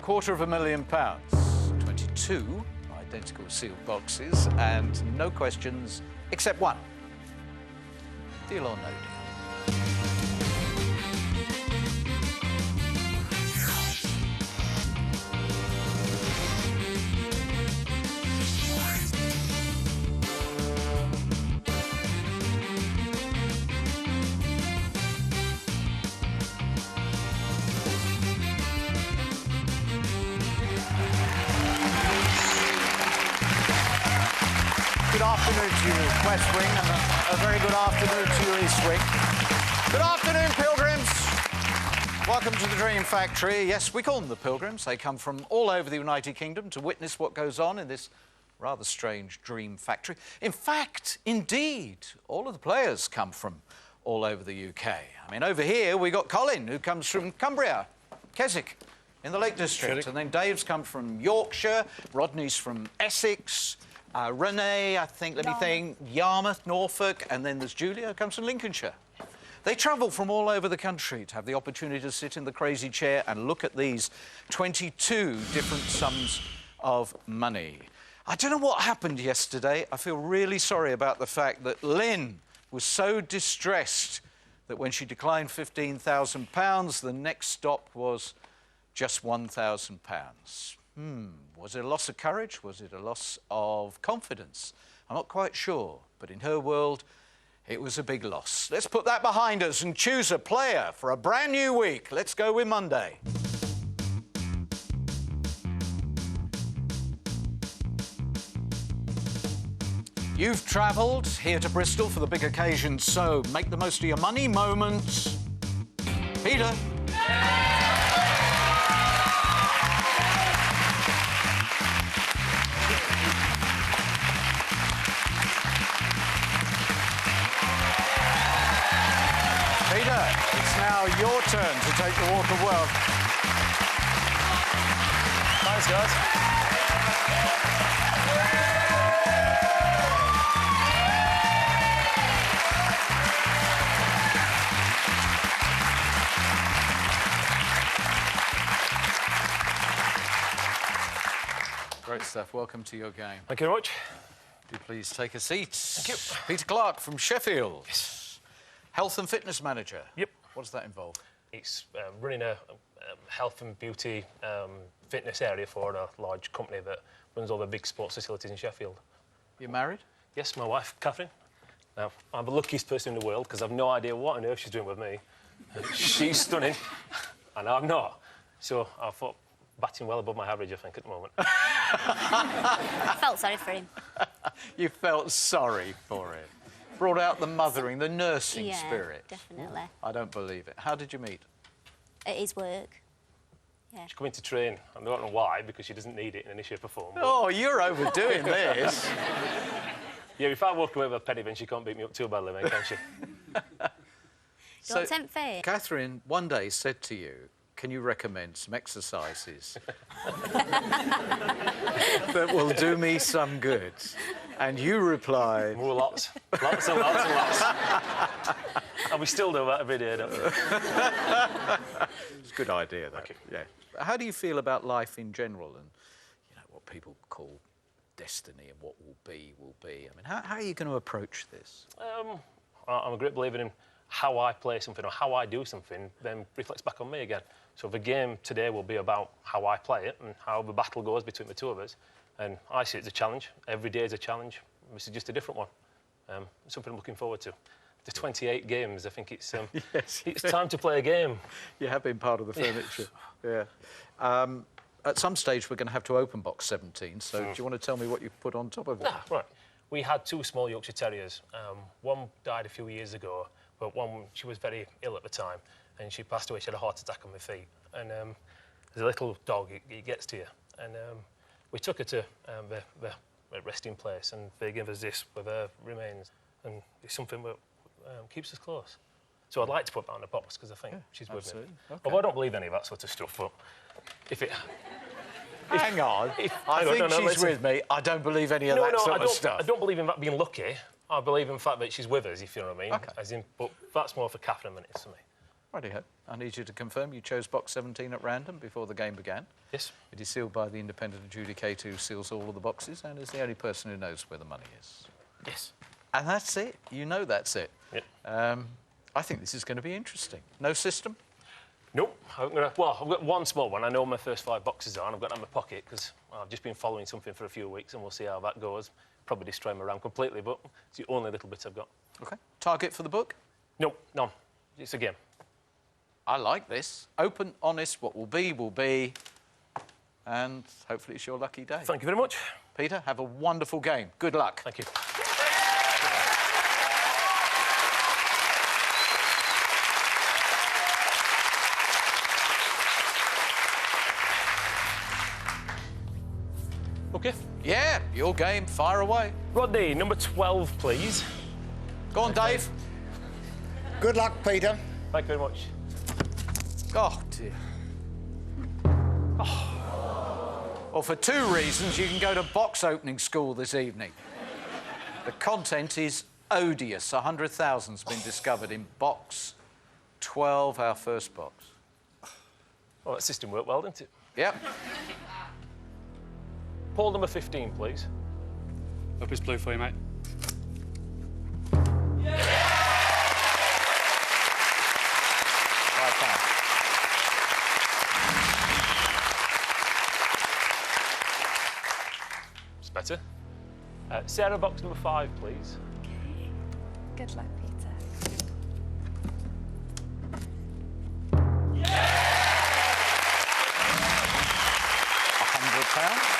£250,000. 22 identical sealed boxes and no questions except one. Deal or no deal? Good afternoon to you, West Wing, and a very good afternoon to you, East Wing. Good afternoon, Pilgrims. Welcome to the Dream Factory. Yes, we call them the Pilgrims. They come from all over the United Kingdom to witness what goes on in this rather strange Dream Factory. In fact, indeed, all of the players come from all over the UK. I mean, over here we got Colin, who comes from Cumbria, Keswick, in the Lake District. And then Dave's come from Yorkshire, Rodney's from Essex, Renee, I think, Yarmouth, Norfolk, and then there's Julia, who comes from Lincolnshire. They travel from all over the country to have the opportunity to sit in the crazy chair and look at these 22 different sums of money. I don't know what happened yesterday. I feel really sorry about the fact that Lynn was so distressed that when she declined £15,000, the next stop was just £1,000. Was it a loss of courage? Was it a loss of confidence? I'm not quite sure, but in her world, it was a big loss. Let's put that behind us and choose a player for a brand new week. Let's go with Monday. You've travelled here to Bristol for the big occasion, so make the most of your money moment. Peter. Peter, it's now your turn to take the Walk of Wealth. Thanks, guys. Great stuff. Welcome to your game. Thank you very much. Do please take a seat. Thank you. Peter Clark from Sheffield. Yes. Health and fitness manager. Yep. What does that involve? It's running a health and beauty fitness area for a large company that runs all the big sports facilities in Sheffield. You married? Yes, my wife, Catherine. Now, I'm the luckiest person in the world because I've no idea what on earth she's doing with me. She's stunning, and I'm not. So I thought, batting well above my average, I think, at the moment. I felt sorry for him. You felt sorry for him. Brought out the mothering, the nursing spirit. Definitely. I don't believe it. How did you meet? At his work. Yeah. She's coming to train. I don't know why, because she doesn't need it in any shape or form. Oh, you're overdoing this. Yeah, if I walk away with a penny, then she can't beat me up too badly, then, can she? Don't tempt fate. Catherine one day said to you, can you recommend some exercises that will do me some good? And you replied... More lots. Lots and lots and lots. And we still do that every day, don't we? It's a good idea, though. Yeah. How do you feel about life in general and, you know, what people call destiny and what will be, will be? I mean, how are you going to approach this? I'm a great believer in how I play something or how I do something then reflects back on me again. So the game today will be about how I play it and how the battle goes between the two of us. And I see it as a challenge. Every day is a challenge. This is just a different one. Something I'm looking forward to. The 28 games, I think it's yes. It's time to play a game. You have been part of the furniture. Yeah. At some stage, we're going to have to open box 17, so do you want to tell me what you've put on top of it? Right. We had two small Yorkshire Terriers. One died a few years ago, but one, she was very ill at the time, and she passed away. She had a heart attack on her feet. And there's a little dog, he gets to you. And we took her to the resting place, and they gave us this with her remains, and it's something that keeps us close. So I'd like to put that on the box because I think she's with me. Okay. Although I don't believe any of that sort of stuff, but if it... Hang on. I think she's with me. I don't believe any of that sort of stuff. I don't believe in that being lucky. I believe in the fact that she's with us, if you know what I mean. Okay. As in, but that's more for Catherine than it is for me. Righty-ho. I need you to confirm you chose box 17 at random before the game began. Yes. It is sealed by the independent adjudicator who seals all of the boxes and is the only person who knows where the money is. Yes. And that's it. You know that's it. Yep. I think this is going to be interesting. No system? Nope. I've got one small one. I know my first 5 boxes are, and I've got it in my pocket because I've just been following something for a few weeks, and we'll see how that goes. Probably destroy my RAM completely, but it's the only little bit I've got. OK. Target for the book? Nope, none. It's a game. I like this. Open, honest, what will be, and hopefully it's your lucky day. Thank you very much. Peter, have a wonderful game. Good luck. Thank you. OK. Yeah, your game. Fire away. Rodney, number 12, please. Go on, Dave. Good luck, Peter. Thank you very much. Oh, dear. Oh. Well, for 2 reasons, you can go to box opening school this evening. The content is odious. 100,000's been discovered in box 12, our first box. Oh, that system worked well, didn't it? Yep. Paul, number 15, please. Hope it's blue for you, mate. £5. It's better. Sarah, box number 5, please. Okay. Good luck, Peter. £100.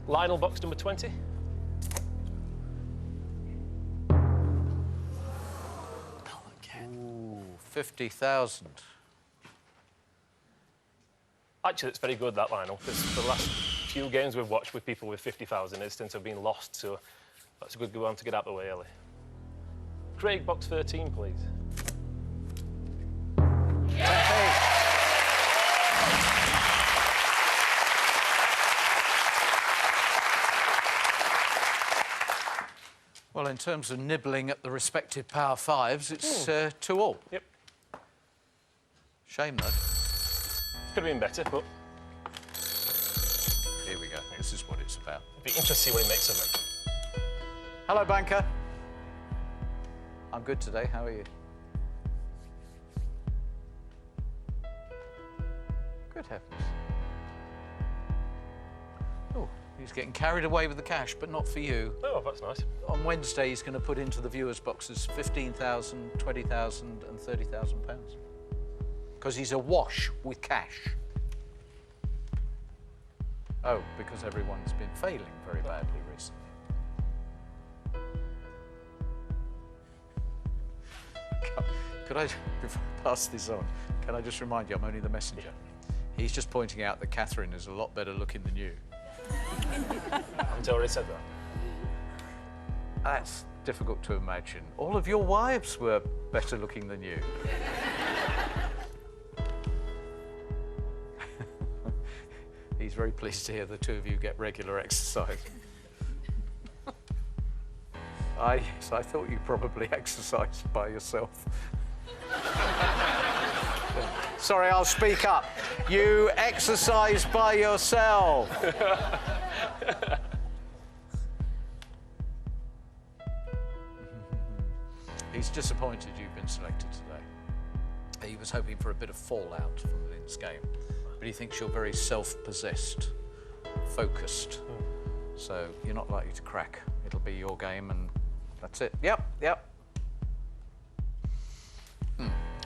Lionel, box number 20. Ooh, 50,000. Actually, it's very good, that Lionel, because the last few games we've watched with people with 50,000 instance have been lost, so that's a good one to get out of the way early. Craig, box 13, please. Well, in terms of nibbling at the respective power 5s, it's 2-all. Yep. Shame, though. Could have been better, but Here we go. This is what it's about. it'd be interesting to see what he makes of it. Hello, banker. I'm good today. How are you? Good heavens. Oh, he's getting carried away with the cash, but not for you. Oh, that's nice. On Wednesday, he's going to put into the viewers' boxes 15,000, 20,000 and 30,000 pounds. Because he's awash with cash. Oh, because everyone's been failing very badly recently. Could I, before I pass this on, can I just remind you, I'm only the messenger. He's just pointing out that Catherine is a lot better looking than you. Haven't I already said that? That's difficult to imagine. All of your wives were better looking than you. He's very pleased to hear the 2 of you get regular exercise. I thought you probably exercised by yourself. Sorry, I'll speak up. You exercise by yourself. He's disappointed you've been selected today. He was hoping for a bit of fallout from Lynn's game, but he thinks you're very self-possessed, focused. So you're not likely to crack. It'll be your game and that's it. Yep.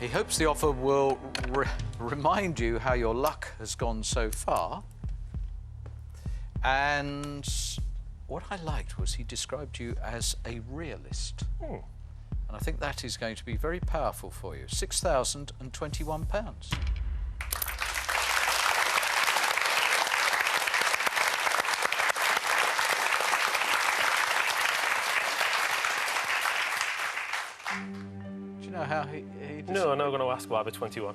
He hopes the offer will remind you how your luck has gone so far. And what I liked was he described you as a realist. And I think that is going to be very powerful for you. £6,021. Do you know how he No, I'm not going to ask why the 21.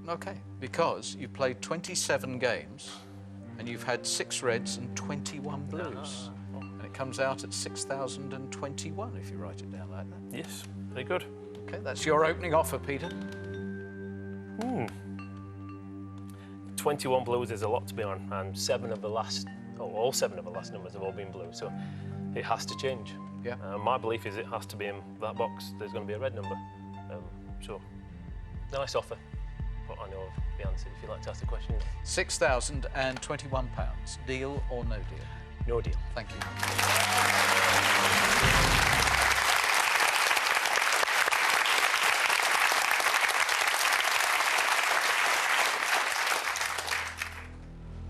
OK, because you've played 27 games and you've had 6 reds and 21 blues. And it comes out at 6,021 if you write it down like that. Yes, very good. Okay, that's your opening offer, Peter. 21 blues is a lot to be on, and all 7 of the last numbers have all been blue, so it has to change. Yeah. My belief is it has to be in that box. There's going to be a red number. So, nice offer. But I know the answer if you'd like to ask the question. £6,021. Deal or no deal? No deal. Thank you.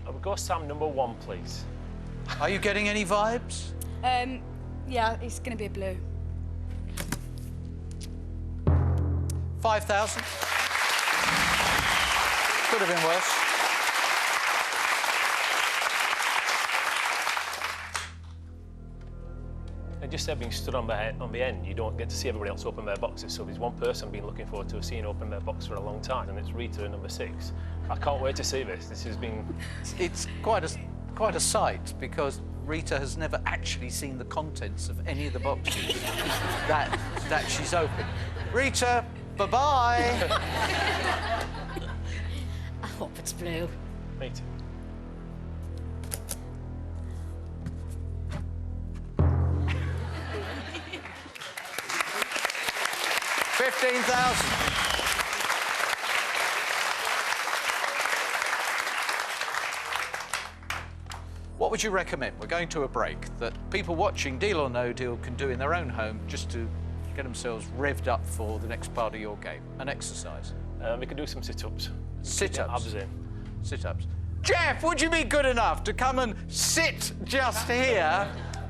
I would go Sam number 1, please. Are you getting any vibes? Yeah, it's going to be a blue. 5,000. Could have been worse. I just said being stood on the end, you don't get to see everybody else open their boxes. So there's one person I've been looking forward to seeing open their box for a long time, and it's Rita at number 6. I can't wait to see this. This has been... It's quite a sight because Rita has never actually seen the contents of any of the boxes that she's opened. Rita, bye-bye. I hope it's blue. Me too. £15,000. What would you recommend? We're going to a break that people watching Deal or No Deal can do in their own home just to get themselves revved up for the next part of your game. An exercise. We can do some sit-ups. Sit-ups. Abs in. Sit-ups. Jeff, would you be good enough to come and sit just here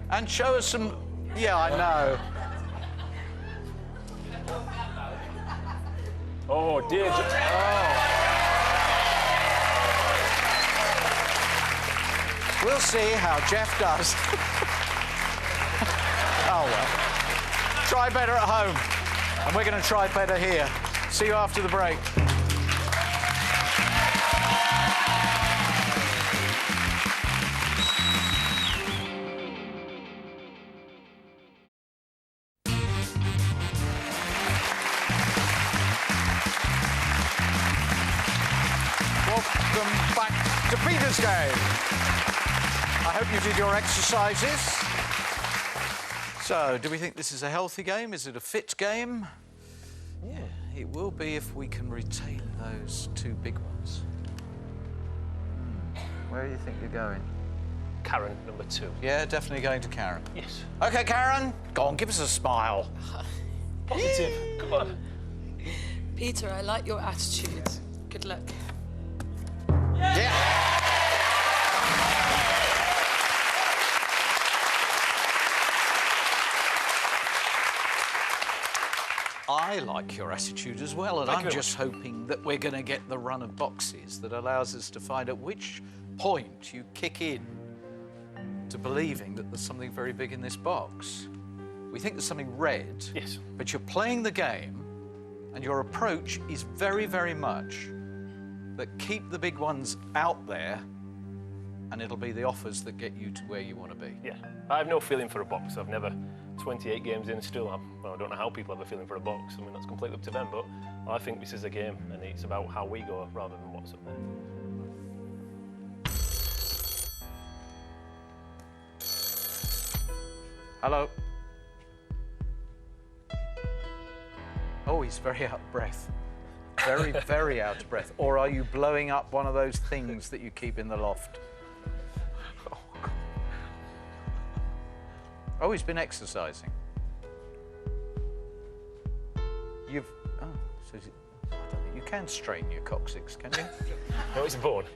and show us some... Yeah, I know. Oh, dear. We'll see how Jeff does. Oh, well. Try better at home. And we're going to try better here. See you after the break. Welcome back to Peter's game. I hope you did your exercises. So, do we think this is a healthy game? Is it a fit game? Yeah, it will be if we can retain those 2 big ones. Where do you think you're going? Karen, number 2. Yeah, definitely going to Karen. Yes. OK, Karen, go on, give us a smile. Positive. Come on. Peter, I like your attitude. Good luck. Yeah. I like your attitude as well, and Thank I'm you. just hoping that we're going to get the run of boxes that allows us to find at which point you kick in to believing that there's something very big in this box. We think there's something red, Yes. but you're playing the game, and your approach is very, very much that keep the big ones out there, and it'll be the offers that get you to where you want to be. Yeah. I have no feeling for a box. I've never... 28 games in still, I don't know how people have a feeling for a box. I mean, that's completely up to them, but I think this is a game, and it's about how we go rather than what's up there. Hello. Oh, he's very out of breath. Very, very out of breath. Or are you blowing up one of those things that you keep in the loft? Oh, he's been exercising. So is it, I don't think you can strain your coccyx, can you? No, it's born.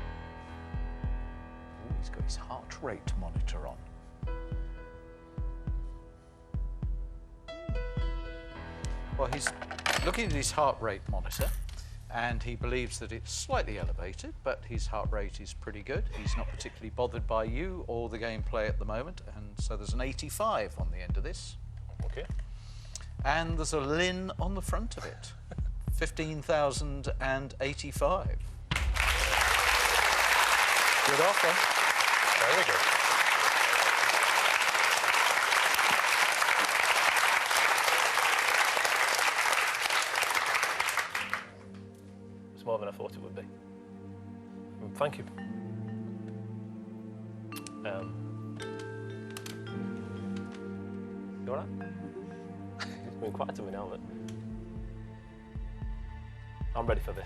Ooh, he's got his heart rate monitor on. Well, he's looking at his heart rate monitor, and he believes that it's slightly elevated, but his heart rate is pretty good. He's not particularly bothered by you or the gameplay at the moment, and so there's an 85 on the end of this. Okay. And there's a Lynn on the front of it. 15,085. Good offer. Very good. It's more than I thought it would be. Thank you. You all right? It's been quiet to me now, but I'm ready for the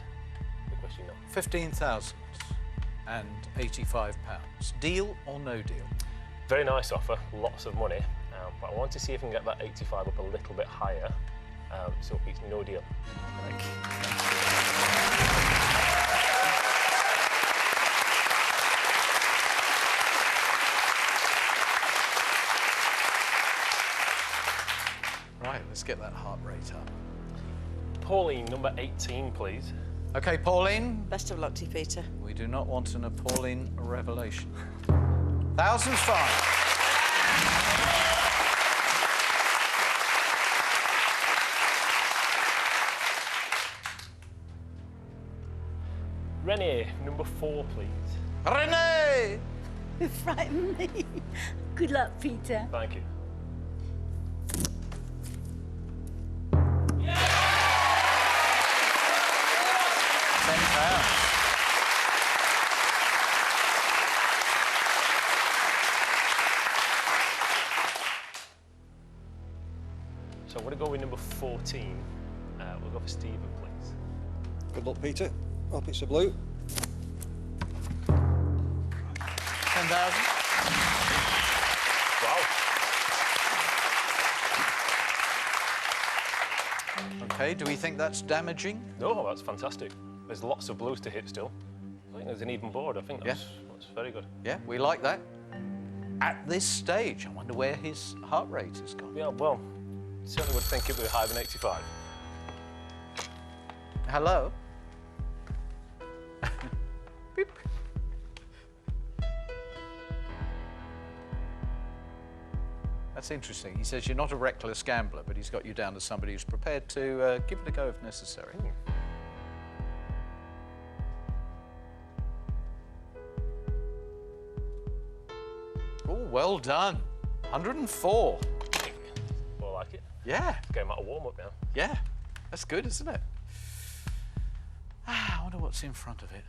question now. £15,085. Deal or no deal? Very nice offer, lots of money, but I want to see if I can get that 85 up a little bit higher, so it's no deal. Thank you. Right, let's get that heart rate up. Pauline, number 18, please. OK, Pauline, Best of luck to you, Peter. we do not want an appalling revelation. Thousands fine. Renee, number 4, please. Renee! You frightened me. Good luck, Peter. Thank you. £10. So I'm going to go with number 14. We'll go for Stephen, please. Good luck, Peter. Hope it's a blue. 10,000. Wow. OK, do we think that's damaging? No, that's fantastic. There's lots of blues to hit still. I think there's an even board. I think that's very good. Yeah, we like that. At this stage, I wonder where his heart rate has gone. Yeah, well, certainly would think it would be higher than 85. Hello? Beep. That's interesting. He says you're not a reckless gambler, but he's got you down as somebody who's prepared to give it a go if necessary. Oh, well done. 104. Well, I like it. Yeah, Game out of warm-up now. yeah. That's good, isn't it? I wonder what's in front of it.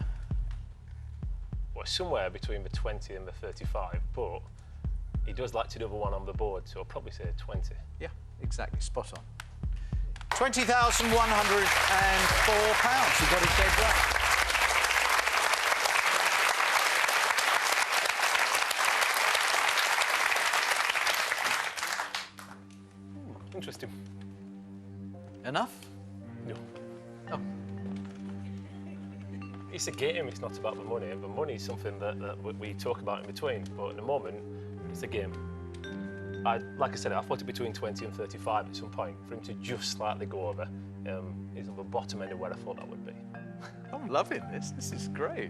Well, somewhere between the 20 and the 35, but he does like to do the one on the board, so I'll probably say 20. Yeah, exactly. Spot on. £20,104. You got it dead right. Interesting. Enough? No. Oh. It's a game, it's not about the money. The money is something that we talk about in between, but at the moment, it's a game. Like I said, I thought it between 20 and 35 at some point. For him to just slightly go over is on the bottom end of where I thought that would be. I'm loving this. This is great.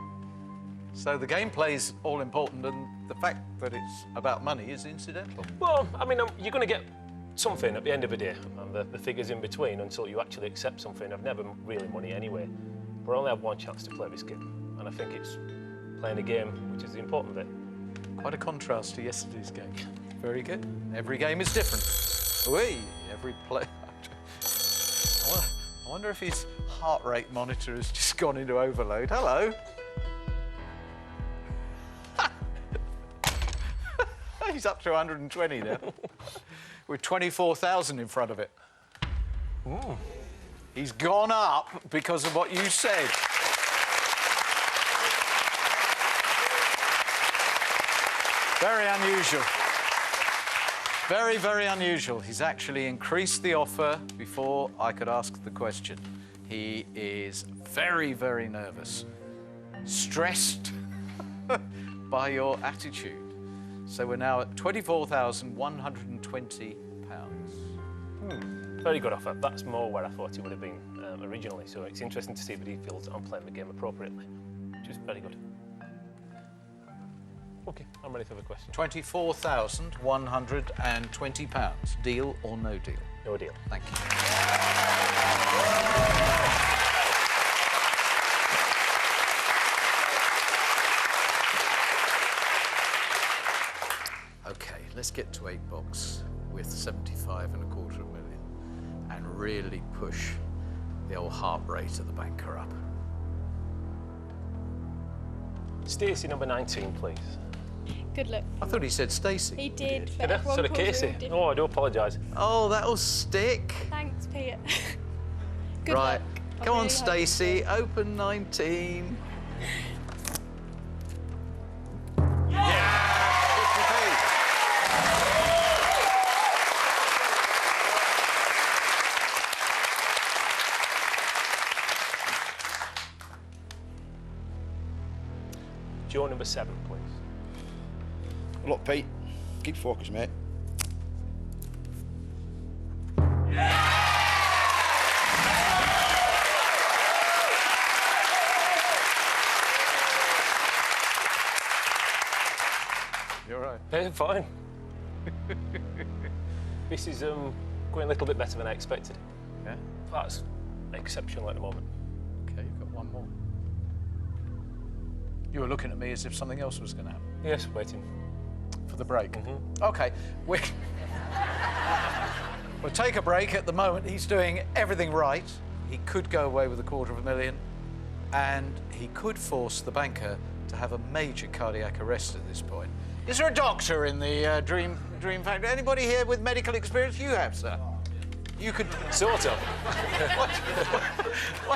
So the gameplay's all important, and the fact that it's about money is incidental. Well, I mean, you're going to get something at the end of the day, and the figures in between until you actually accept something. I've never really money anyway, but I only have one chance to play this game, and I think it's playing a game, which is the important bit. Quite a contrast to yesterday's game. Very good. Every game is different. Whee! Every play. I wonder if his heart rate monitor has just gone into overload. Hello. He's up to 120 now. With 24,000 in front of it. Ooh. He's gone up because of what you said. Very unusual. Very, very unusual. He's actually increased the offer before I could ask the question. He is very, very nervous. Stressed by your attitude. So we're now at £24,120. Very good offer. That's more where I thought it would have been originally, so it's interesting to see that he feels I'm playing the game appropriately, which is very good. OK, I'm ready for the question. £24,120. Deal or no deal? No deal. Thank you. let's get to 8 box with 75 and a quarter of a million and really push the old heart rate of the banker up. Stacey, number 19, please. Good luck. I thought he said Stacey. He did. Did but I? everyone So did calls her Casey. different. Oh, I do apologise. Oh, that'll stick. Thanks, Peter. Good Right. luck. I Come on, really hope you Stacey. do. Open 19. Joe, number 7, please. Look, Pete, keep focused, mate. You're right. Yeah, fine. This is going a little bit better than I expected. Yeah. That's exceptional at the moment. Okay, you've got one more. You were looking at me as if something else was going to happen. Yes, waiting. For the break. Mm-hmm. Okay, we'll take a break. At the moment, he's doing everything right. He could go away with a quarter of a million, and he could force the banker to have a major cardiac arrest at this point. Is there a doctor in the Dream Factory? Anybody here with medical experience? You have, sir. You could Sort of. what?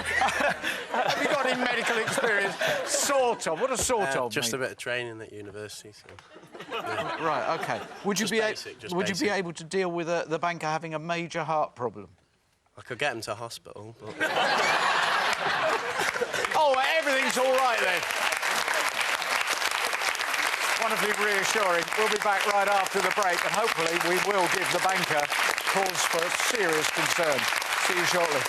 Have you got any medical experience? Sort of. What a sort of. Just mate? a bit of training at university. So. Right. Okay. Would you Just be basic, just would you be basic. able to deal with the banker having a major heart problem? I could get him to hospital, but Oh, everything's all right then. Wonderfully reassuring. We'll be back right after the break, and hopefully we will give the banker cause for serious concern. See you shortly.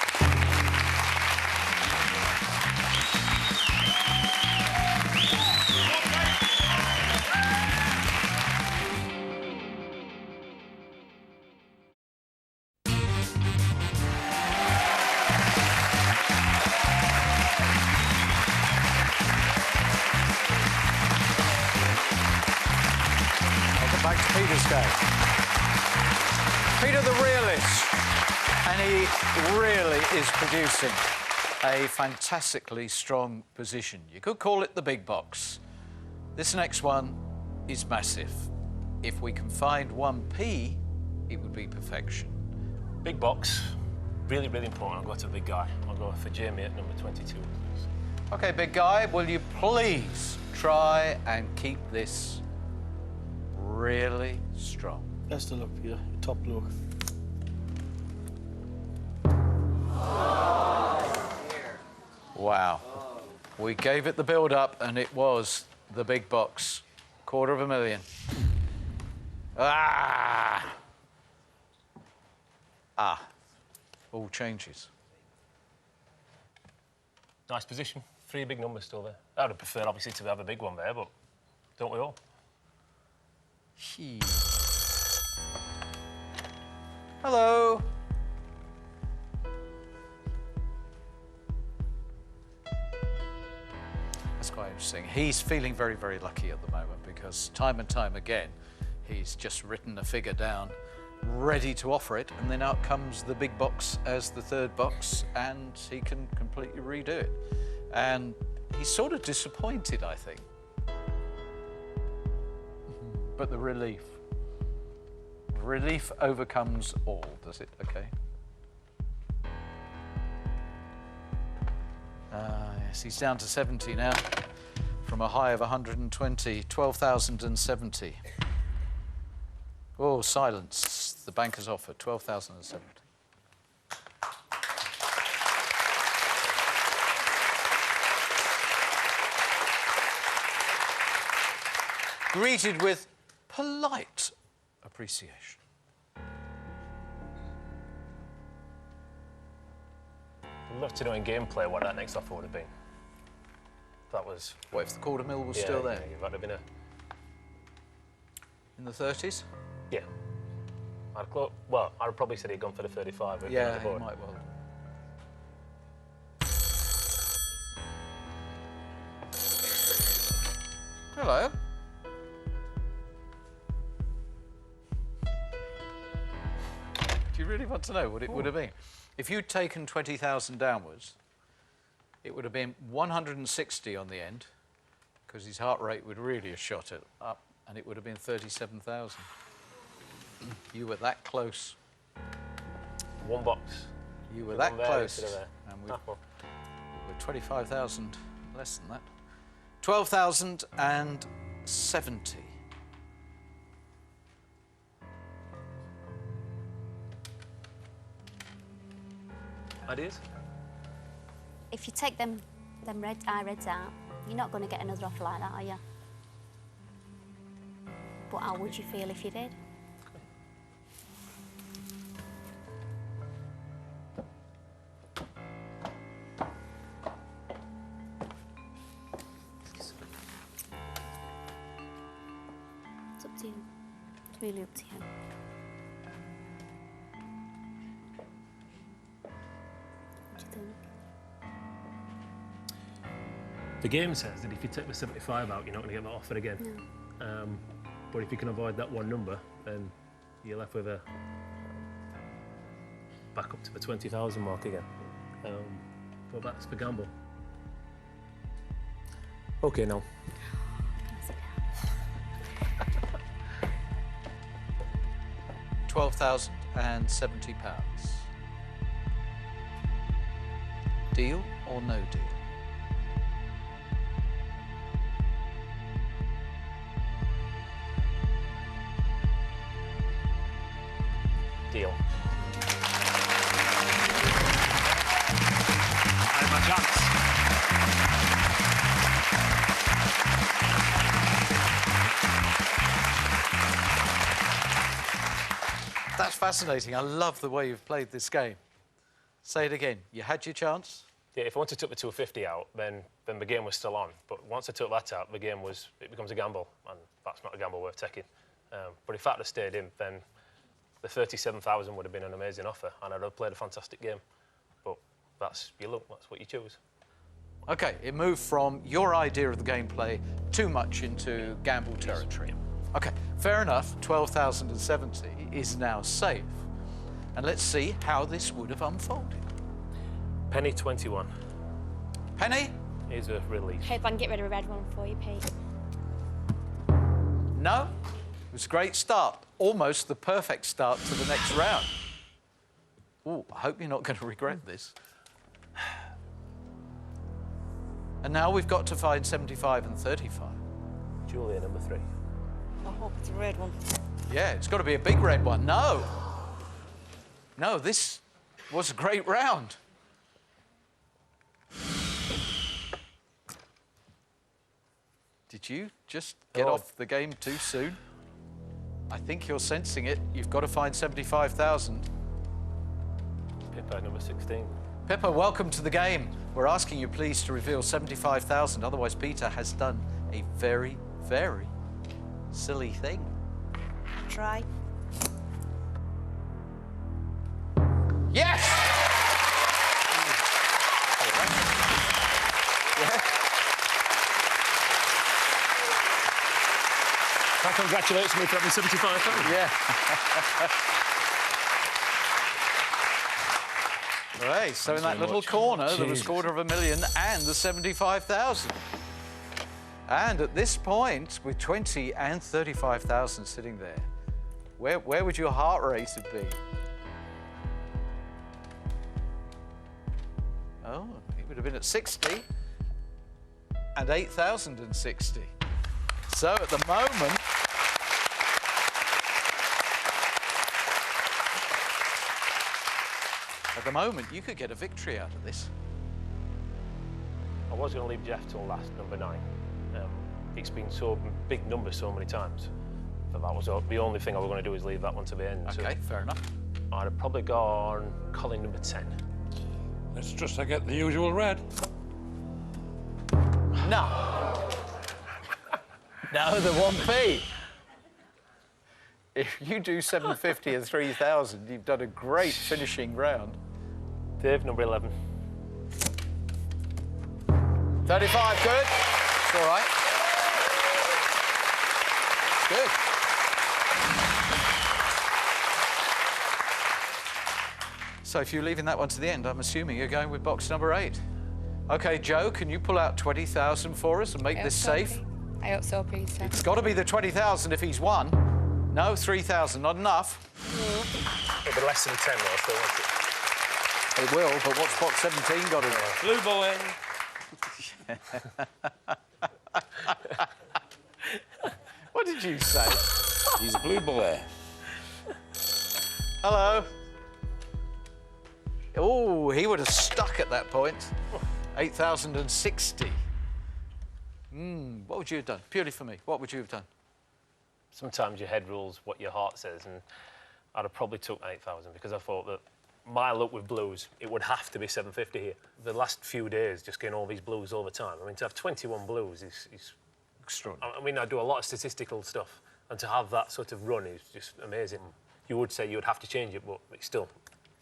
Welcome back to Peter's Day. Peter the realist, and he really is producing a fantastically strong position. You could call it the big box. This next one is massive. If we can find 1p, it would be perfection. Big box. Really, really important. I'll go to the big guy. I'll go for Jamie at number 22. Okay, big guy, will you please try and keep this really strong? Best of luck, Peter. Top bloke. Wow. We gave it the build-up, and it was the big box. Quarter of a million. Ah! Ah. All changes. Nice position. 3 big numbers still there. I would have preferred, obviously, to have a big one there, but don't we all? Hello. That's quite interesting. He's feeling very, very lucky at the moment because time and time again, he's just written a figure down, ready to offer it, and then out comes the big box as the third box, and he can completely redo it. And he's sort of disappointed, I think. But the relief overcomes all, does it? Okay. Yes, he's down to 70 now, from a high of 120, 12,070. Oh, silence. The banker's offer, 12,070. Greeted with polite appreciation. I'd love to know in gameplay what that next offer would have been. That was... What if the quarter mil was yeah, still there? Yeah, that would have been a... In the 30s? Yeah. I'd have probably said he'd gone for the 35. if Yeah, he he was might well. Hello. you really want to know what it would have been? If you'd taken 20,000 downwards, it would have been 160 on the end, because his heart rate would really have shot it up, and it would have been 37,000. You were that close. One box. You were One that there close. instead of there. And Ah, well. we're 25,000 less than that. 12,070. Ideas? If you take them eye reds out, you're not going to get another offer like that, are you? But how would you feel if you did? It's up to you. It's really up to you. What do you think? The game says that if you take the 75 out, you're not going to get that offer again. No. But if you can avoid that one number, then you're left with a back up to the 20,000 mark again. But that's the gamble. Okay, now. £12,070. Deal or no deal? Deal. And my chance. That's fascinating. I love the way you've played this game. Say it again. You had your chance? Yeah, if I wanted to took the 250 out, then the game was still on. But once I took that out, it becomes a gamble, and that's not a gamble worth taking. But if that had stayed in, then the 37,000 would have been an amazing offer, and I'd have played a fantastic game. But that's your luck, that's what you choose. OK, it moved from your idea of the gameplay too much into gamble territory. OK, fair enough. 12,070 is now safe. And let's see how this would have unfolded. Penny 21 Penny? is a relief. Hope I can get rid of a red one for you, Pete. No. It was a great start. Almost the perfect start to the next round. Oh, I hope you're not going to regret this. And now we've got to find 75 and 35. Julia, number 3. I hope it's a red one. Yeah, it's got to be a big red one. No. No, this was a great round. Did you just get off the game too soon? I think you're sensing it. You've got to find 75,000. Pippa, number 16. Pippa, welcome to the game. We're asking you please to reveal 75,000. Otherwise, Peter has done a very, very silly thing. Try. Yes! Yeah. That congratulates me for having 75,000. Yeah. Right, so in that little corner, there was $250,000 and the 75,000. And at this point, with 20 and 35,000 sitting there, where would your heart rate have been? Oh, it would have been at 60 and 8,060. So at the moment, you could get a victory out of this. I was going to leave Jeff till last, number 9. It's been so big numbers so many times that was the only thing I was going to do is leave that one to the end. OK, fair enough. I'd have probably gone Colin, number 10. Let's just get the usual red. No. No, the 1p. If you do 750 and 3,000, you've done a great finishing round. Dave, number 11. 35, good. It's all right. Good. So if you're leaving that one to the end, I'm assuming you're going with box number 8. OK, Joe, can you pull out 20,000 for us and make this safe? I hope so, Peter. It's got to be the 20,000 if he's won. No, 3,000, not enough. It'll be less than 10 though, still, won't it? It will, but what's box 17 got to do? Blue boy. What did you say? He's a blue boy. Hello. Oh, he would have stuck at that point. 8,060. What would you have done? Purely for me, what would you have done? Sometimes your head rules what your heart says, and I'd have probably took 8,000 because I thought that my luck with blues, it would have to be 750 here. The last few days, just getting all these blues all the time. I mean, to have 21 blues is extraordinary. I mean, I do a lot of statistical stuff, and to have that sort of run is just amazing. You would say you would have to change it, but it still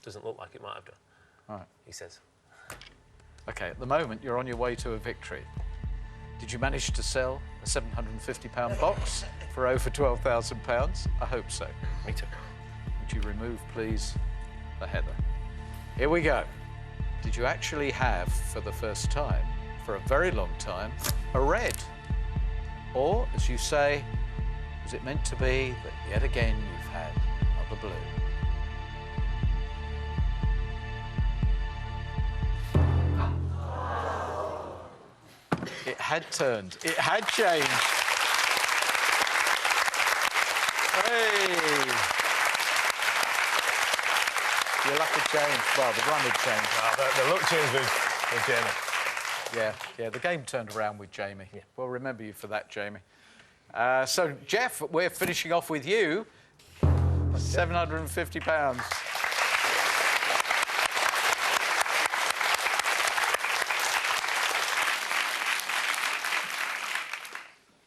doesn't look like it might have done. All right. He says. OK, at the moment, you're on your way to a victory. Did you manage to sell a £750 box for over £12,000? I hope so. Me too. Would you remove, please, the heather? Here we go. Did you actually have, for the first time, for a very long time, a red? Or, as you say, was it meant to be that yet again you've had another blue? It had turned. It had changed. Hey! Your luck had changed. Well, the run had changed. The look changed with Jamie. Yeah, the game turned around with Jamie. Yeah. We'll remember you for that, Jamie. So, Jeff, we're finishing off with you. £750.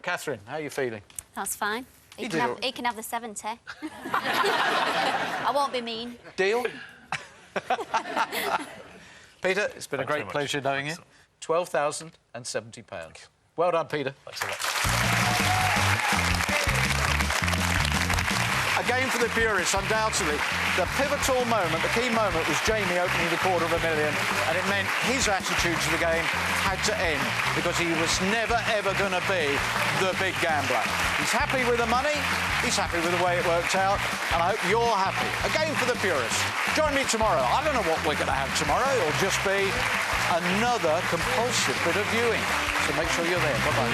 Catherine, how are you feeling? That's fine. He You can, did have, he can have the 70. I won't be mean. Deal? Peter, it's been a Thanks very great much. pleasure knowing you. £12,070. Well done, Peter. Thanks a lot. A game for the purists, undoubtedly. The pivotal moment, the key moment, was Jamie opening the $250,000, and it meant his attitude to the game had to end because he was never, ever going to be the big gambler. He's happy with the money, he's happy with the way it worked out, and I hope you're happy. A game for the purists. Join me tomorrow. I don't know what we're going to have tomorrow. It'll just be another compulsive bit of viewing. So make sure you're there. Bye-bye.